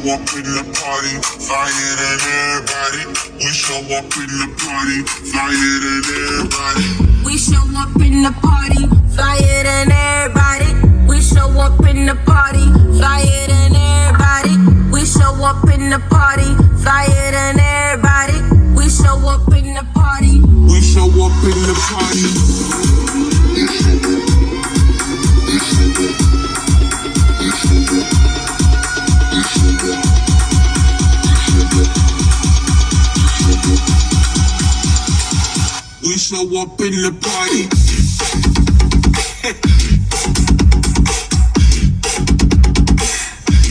up in the party, flyer than everybody. We show up in the party, flyer than everybody. We show up in the party, flyer than everybody. We show up in the party, flyer than everybody. We show up in the party, flyer than everybody. We show up in the party. We show up in the party. We show up in the party.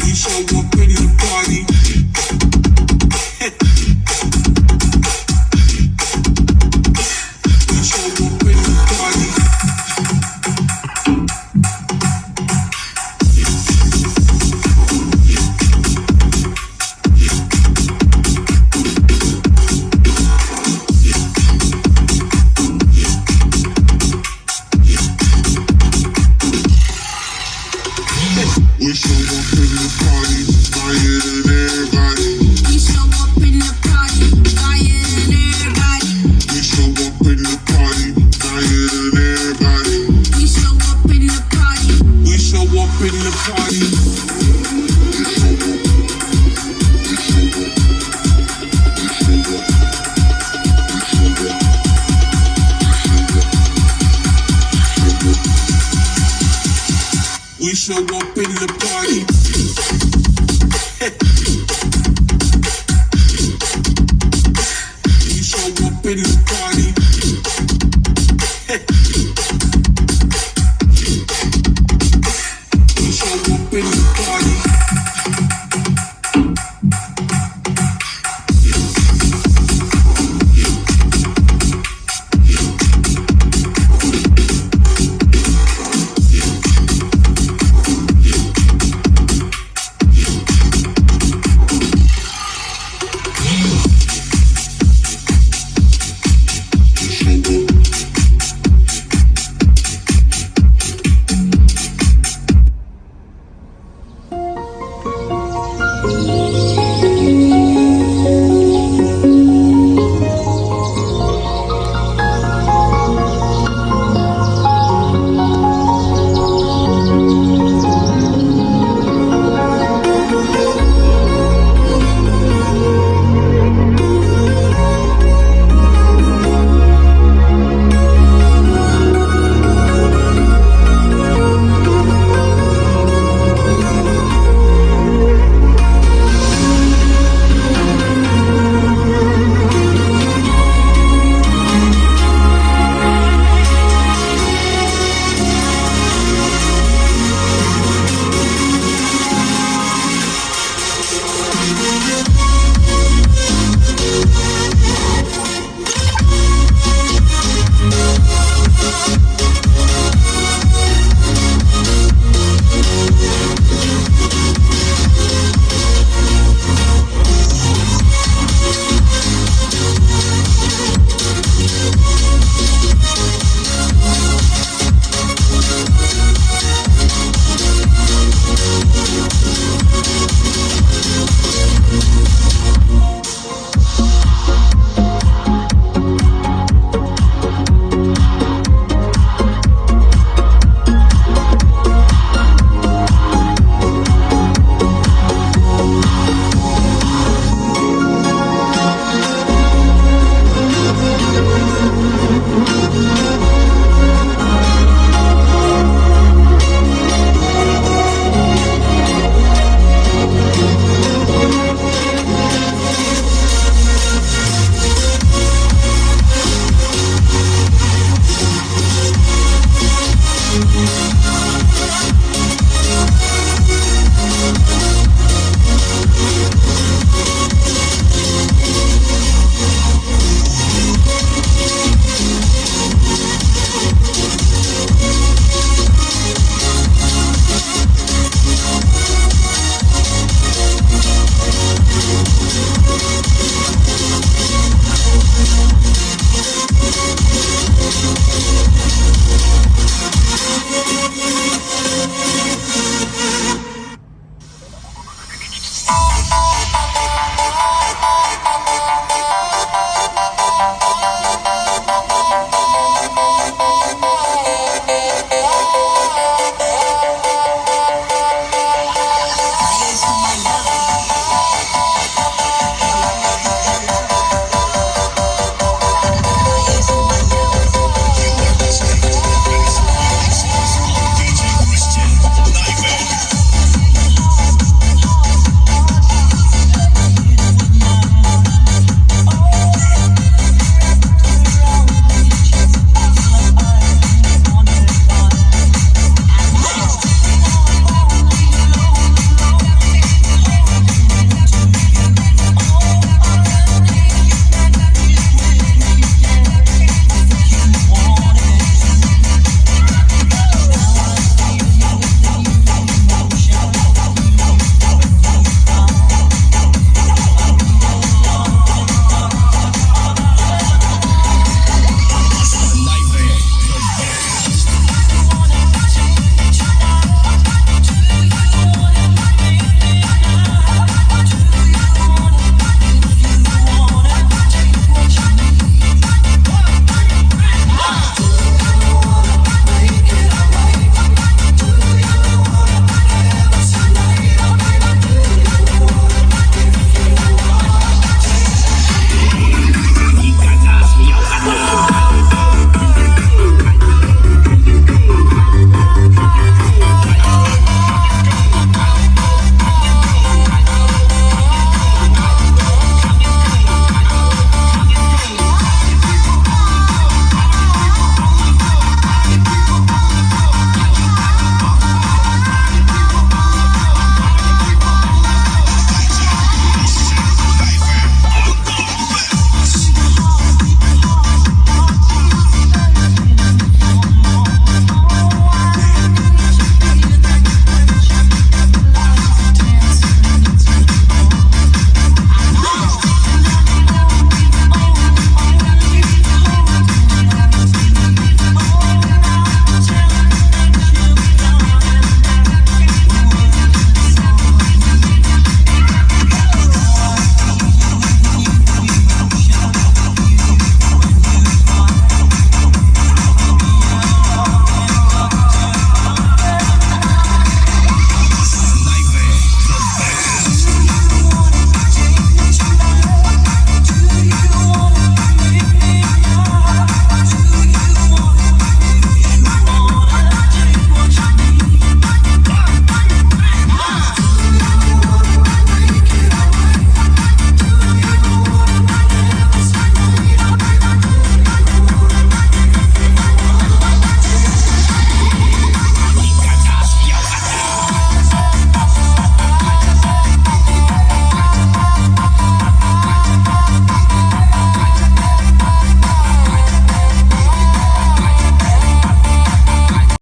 We show up in the party. We show up in the party. We show up in the party, flyer than everybody. We show up in the party, flyer than everybody. We show up in the party, flyer than everybody. We show up in the party. We show up in the party. We show up in the party. We show up in the party. We show up in the party.